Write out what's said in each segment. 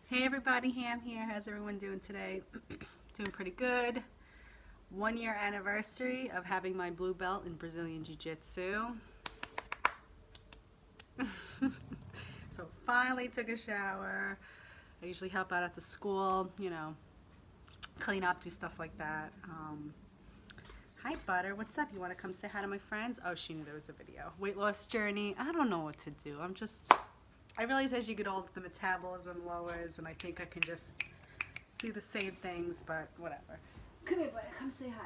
Hey everybody, Ham here. How's everyone doing today? Doing pretty good. 1 year anniversary of having my blue belt in Brazilian Jiu-Jitsu. So finally took a shower. I usually help out at the school, clean up, do stuff like that. Hi Butter, what's up? You want to come say hi to my friends? Oh, she knew there was a video. Weight loss journey. I don't know what to do. I realize as you get older the metabolism lowers and I think I can just do the same things, but whatever. Come here, Butter, come say hi.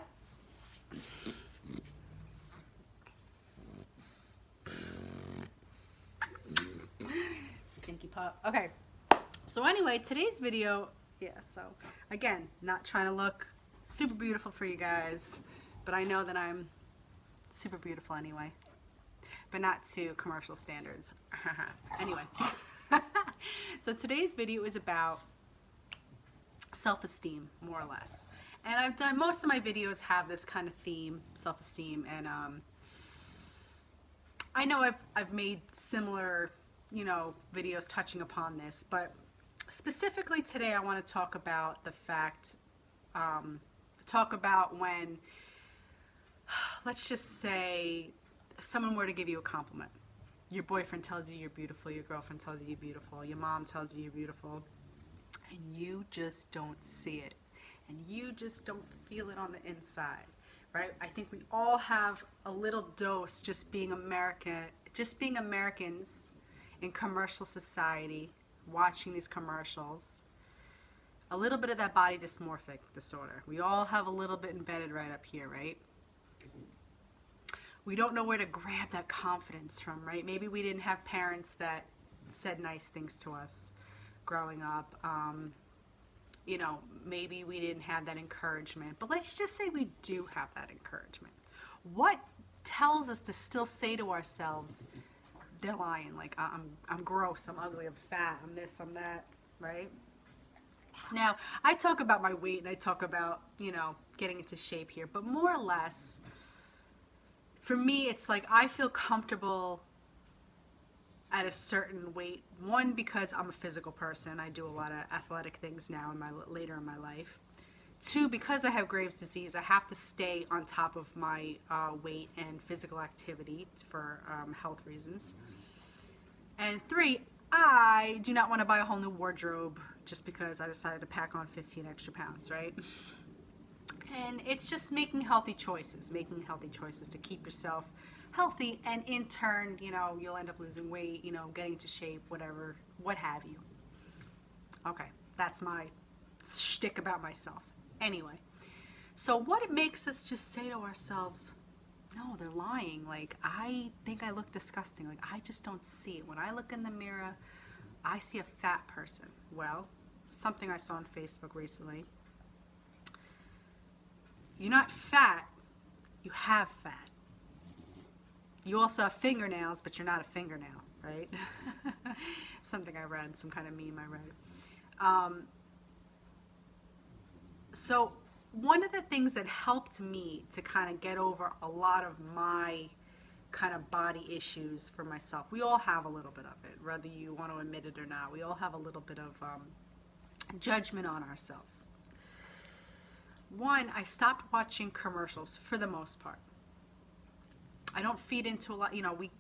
Stinky pup. Okay, so anyway, today's video, so again, not trying to look super beautiful for you guys, but I know that I'm super beautiful anyway, but not to commercial standards. Anyway, so today's video is about self-esteem, more or less. And I've done, most of my videos have this kind of theme, self-esteem, and I know I've made similar, videos touching upon this, but specifically today I want to talk about the fact, talk about when, let's just say, someone were to give you a compliment. Your boyfriend tells you you're beautiful, your girlfriend tells you you're beautiful, your mom tells you you're beautiful, and you just don't see it, and you just don't feel it on the inside, right? I think we all have a little dose just being Americans in commercial society, watching these commercials, a little bit of that body dysmorphic disorder. We all have a little bit embedded right up here, right? We don't know where to grab that confidence from, right? Maybe we didn't have parents that said nice things to us growing up. Maybe we didn't have that encouragement, but let's just say we do have that encouragement. What tells us to still say to ourselves, they're lying, like I'm gross, I'm ugly, I'm fat, I'm this, I'm that, right? Now, I talk about my weight and I talk about, getting into shape here, but more or less, for me, it's like I feel comfortable at a certain weight. One, because I'm a physical person. I do a lot of athletic things now later in my life. Two, because I have Graves' disease, I have to stay on top of my weight and physical activity for health reasons. And three, I do not want to buy a whole new wardrobe just because I decided to pack on 15 extra pounds, right? And it's just making healthy choices to keep yourself healthy, and in turn, you'll end up losing weight, getting into shape, whatever, what have you. Okay, that's my shtick about myself. Anyway, so what it makes us just say to ourselves, no, they're lying. Like, I think I look disgusting. Like, I just don't see it. When I look in the mirror, I see a fat person. Well, something I saw on Facebook recently. You're not fat, you have fat. You also have fingernails, but you're not a fingernail, right? Something I read, some kind of meme I read. So one of the things that helped me to kind of get over a lot of my kind of body issues for myself, we all have a little bit of it, whether you want to admit it or not. We all have a little bit of judgment on ourselves. One, I stopped watching commercials for the most part. I don't feed into a lot, we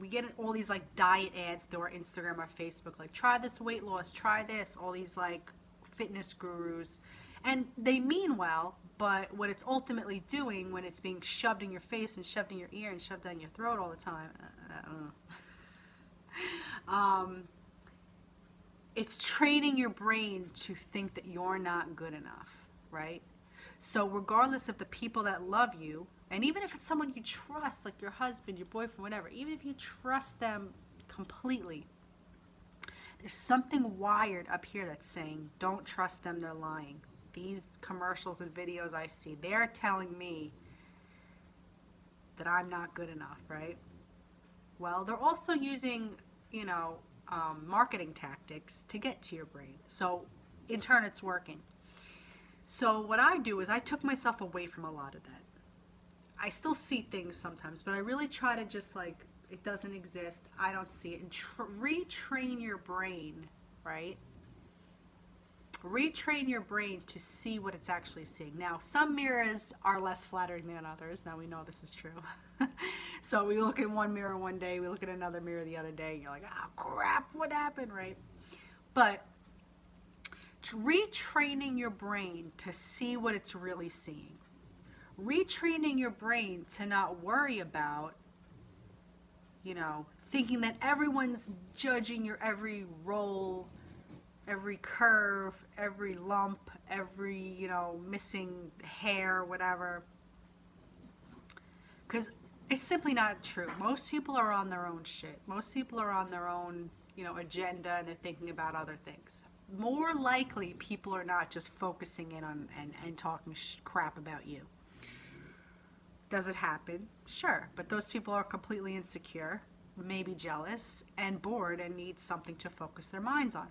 get all these like diet ads through our Instagram or Facebook, like try this weight loss, try this, all these like fitness gurus. And they mean well, but what it's ultimately doing when it's being shoved in your face and shoved in your ear and shoved down your throat all the time, it's training your brain to think that you're not good enough, right? So regardless of the people that love you, and even if it's someone you trust, like your husband, your boyfriend, whatever, even if you trust them completely, there's something wired up here that's saying, don't trust them, they're lying. These commercials and videos I see, they're telling me that I'm not good enough, right? Well, they're also using, marketing tactics to get to your brain. So in turn, it's working. So what I do is I took myself away from a lot of that. I still see things sometimes, but I really try to just like, it doesn't exist, I don't see it, and retrain your brain, right? Retrain your brain to see what it's actually seeing. Now, some mirrors are less flattering than others. Now, we know this is true. So we look in one mirror one day, we look at another mirror the other day, and you're like, oh crap, what happened, right? But retraining your brain to see what it's really seeing. Retraining your brain to not worry about, thinking that everyone's judging your every roll, every curve, every lump, every, missing hair, whatever. Because it's simply not true. Most people are on their own shit. Most people are on their own, agenda, and they're thinking about other things. More likely, people are not just focusing in on and talking crap about you. Does it happen? Sure. But those people are completely insecure, maybe jealous, and bored, and need something to focus their minds on.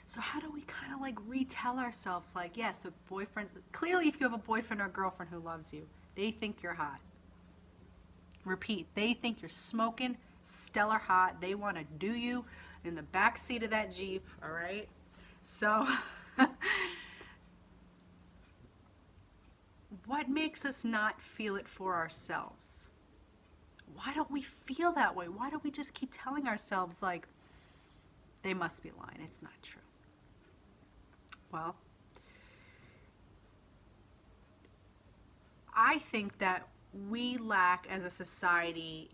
So how do we kind of like retell ourselves, like, yes, a boyfriend, clearly if you have a boyfriend or a girlfriend who loves you, they think you're hot. Repeat, they think you're smoking stellar hot. They want to do you in the back seat of that Jeep, all right? So what makes us not feel it for ourselves? Why don't we feel that way? Why don't we just keep telling ourselves, like, they must be lying, it's not true? Well, I think that we lack as a society,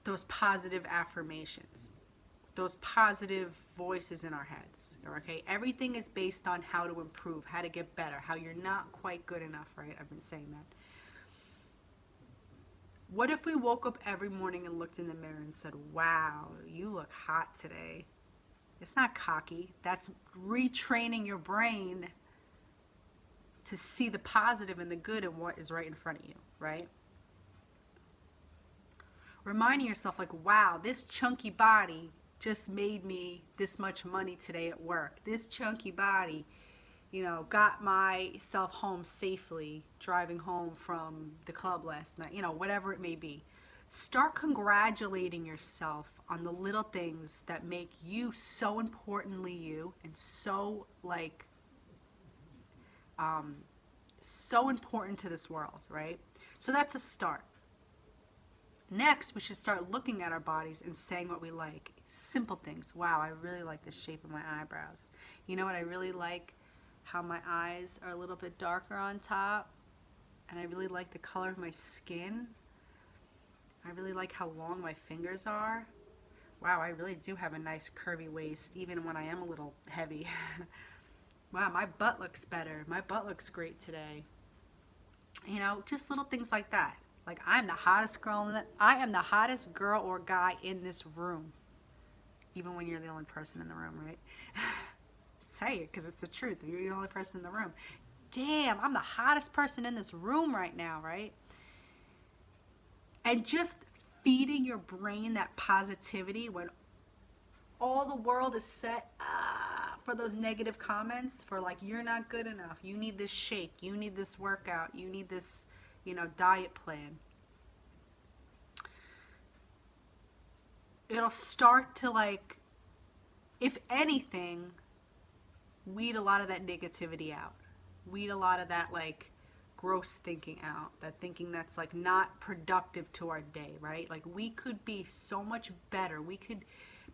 those positive affirmations, those positive voices in our heads, okay? Everything is based on how to improve, how to get better, how you're not quite good enough, right? I've been saying that. What if we woke up every morning and looked in the mirror and said, wow, you look hot today? It's not cocky. That's retraining your brain to see the positive and the good in what is right in front of you, right? Reminding yourself, like, wow, this chunky body just made me this much money today at work. This chunky body, got myself home safely, driving home from the club last night, whatever it may be. Start congratulating yourself on the little things that make you so importantly you, and so, like, so important to this world, right? So that's a start. Next, we should start looking at our bodies and saying what we like. Simple things. Wow, I really like the shape of my eyebrows. You know what I really like? How my eyes are a little bit darker on top. And I really like the color of my skin. I really like how long my fingers are. Wow, I really do have a nice curvy waist, even when I am a little heavy. Wow, my butt looks better. My butt looks great today. Just little things like that. Like, I am the hottest girl or guy in this room. Even when you're the only person in the room, right? Say it, because it's the truth. You're the only person in the room. Damn, I'm the hottest person in this room right now, right? And just feeding your brain that positivity when all the world is set for those negative comments, for like, you're not good enough, you need this shake, you need this workout, you need this, diet plan. It'll start to, like, if anything, weed a lot of that negativity out. Weed a lot of that, like, gross thinking out. That thinking that's, like, not productive to our day, right? Like, we could be so much better. We could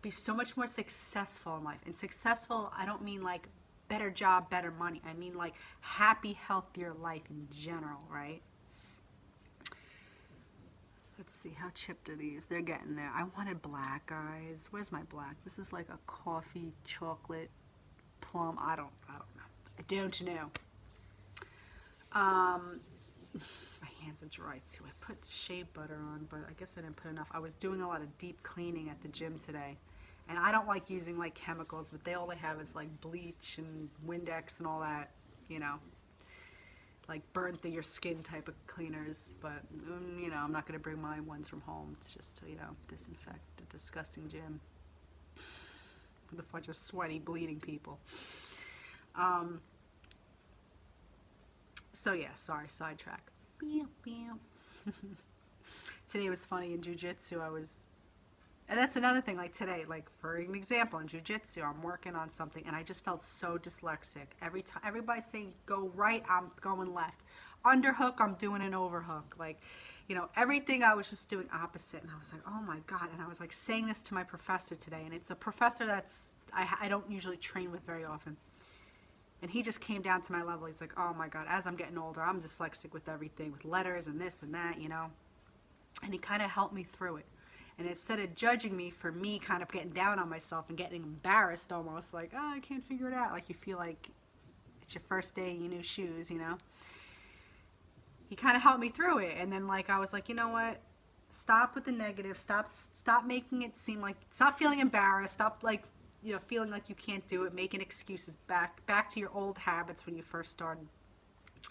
be so much more successful in life. And successful, I don't mean, like, better job, better money. I mean, like, happy, healthier life in general, right? Let's see, how chipped are these? They're getting there. I wanted black, guys. Where's my black? This is like a coffee, chocolate, plum. I don't know. My hands are dry too. I put shea butter on, but I guess I didn't put enough. I was doing a lot of deep cleaning at the gym today. And I don't like using, like, chemicals, but all they have is, like, bleach and Windex and all that, like burn through your skin type of cleaners. But I'm not going to bring my ones from home. It's just to disinfect a disgusting gym with a bunch of sweaty, bleeding people. So yeah, sorry, sidetrack. Today was funny in jiu-jitsu. I was And that's another thing, like today, like for an example, in jiu-jitsu, I'm working on something and I just felt so dyslexic. Every time everybody's saying go right, I'm going left. Underhook, I'm doing an overhook. Like, you know, everything I was just doing opposite. And I was like, oh my God. And I was like saying this to my professor today. And it's a professor that's, I don't usually train with very often. And he just came down to my level. He's like, oh my God, as I'm getting older, I'm dyslexic with everything, with letters and this and that, you know. And he kind of helped me through it. And instead of judging me for me kind of getting down on myself and getting embarrassed almost, like, oh, I can't figure it out. Like you feel like it's your first day in your new shoes, you know. He kind of helped me through it. And then like I was like, you know what? Stop with the negative. Stop making it seem like, stop feeling embarrassed. Stop like, you know, feeling like you can't do it, making excuses back to your old habits when you first started.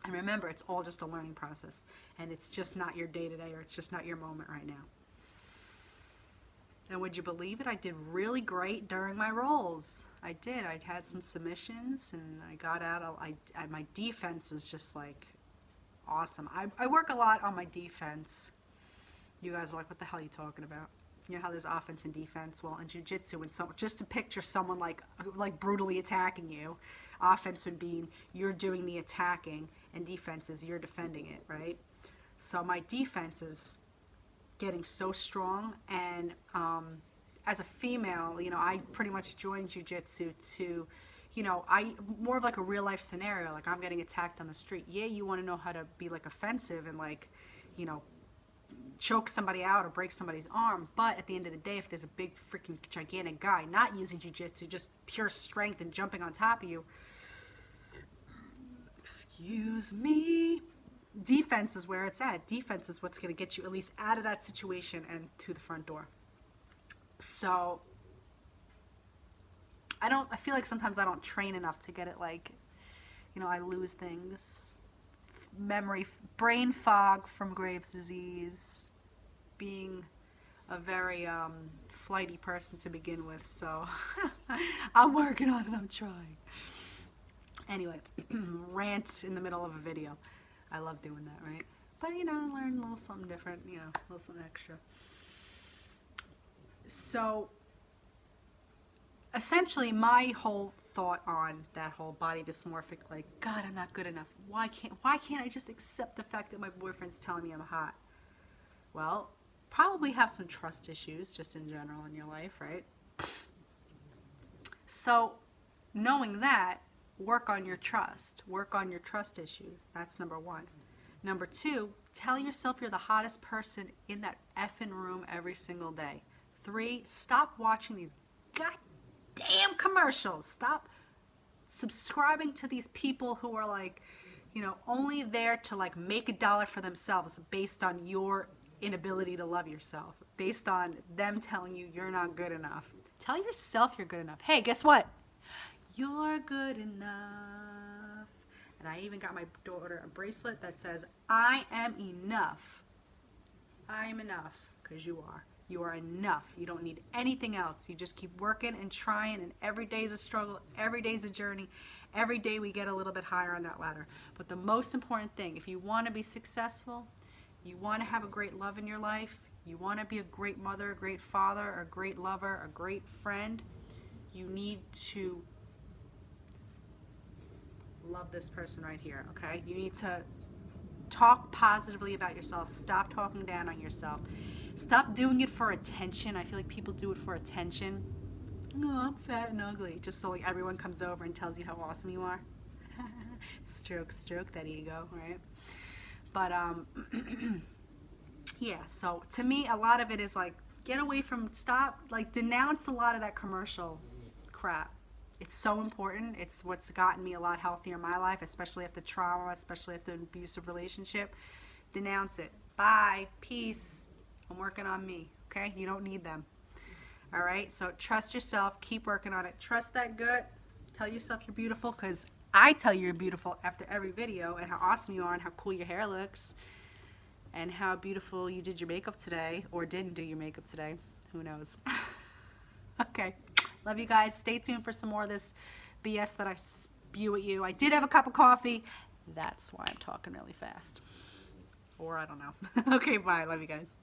And remember, it's all just a learning process. And it's just not your day-to-day, or it's just not your moment right now. And would you believe it? I did really great during my rolls. I did. I had some submissions, and I got out. My defense was just like awesome. I work a lot on my defense. You guys are like, what the hell are you talking about? You know how there's offense and defense? Well, in jiu-jitsu, when just to picture someone like brutally attacking you, offense would be you're doing the attacking, and defense is you're defending it, right? So my defense is getting so strong, and as a female, you know, I pretty much joined jiu-jitsu to, you know, more of like a real life scenario, like I'm getting attacked on the street. Yeah, you want to know how to be like offensive and like, you know, choke somebody out or break somebody's arm, but at the end of the day, if there's a big freaking gigantic guy not using jiu-jitsu, just pure strength and jumping on top of you, excuse me, defense is where it's at. Defense is what's going to get you at least out of that situation and through the front door. So I feel like sometimes I don't train enough to get it, like, you know, I lose things. Brain fog from Graves' disease, being a very flighty person to begin with, so I'm working on it, I'm trying. Anyway, rant in the middle of a video. I love doing that, right? But, you know, learn a little something different, you know, a little something extra. So, essentially, my whole thought on that whole body dysmorphic, like, God, I'm not good enough. Why can't I just accept the fact that my boyfriend's telling me I'm hot? Well, probably have some trust issues just in general in your life, right? So, knowing that, work on your trust. Work on your trust issues. That's number one. Number two, tell yourself you're the hottest person in that effing room every single day. 3, stop watching these goddamn commercials. Stop subscribing to these people who are like, you know, only there to like make $1 for themselves based on your inability to love yourself, based on them telling you you're not good enough. Tell yourself you're good enough. Hey, guess what? You're good enough. And I even got my daughter a bracelet that says, I am enough. I am enough, because you are. You are enough. You don't need anything else. You just keep working and trying, and every day is a struggle. Every day is a journey. Every day we get a little bit higher on that ladder. But the most important thing, if you want to be successful, you want to have a great love in your life, you want to be a great mother, a great father, a great lover, a great friend, you need to love this person right here, okay? You need to talk positively about yourself. Stop talking down on yourself. Stop doing it for attention. I feel like people do it for attention. Oh, I'm fat and ugly. Just so like everyone comes over and tells you how awesome you are. Stroke that ego, right? But yeah, so to me a lot of it is like get away from, stop, like denounce a lot of that commercial crap. It's so important. It's what's gotten me a lot healthier in my life, especially after trauma, especially after an abusive relationship. Denounce it. Bye. Peace. I'm working on me. Okay? You don't need them. All right? So trust yourself. Keep working on it. Trust that gut. Tell yourself you're beautiful, because I tell you you're beautiful after every video, and how awesome you are, and how cool your hair looks, and how beautiful you did your makeup today, or didn't do your makeup today. Who knows? Okay. Love you guys. Stay tuned for some more of this BS that I spew at you. I did have a cup of coffee. That's why I'm talking really fast. Or I don't know. Okay, bye. Love you guys.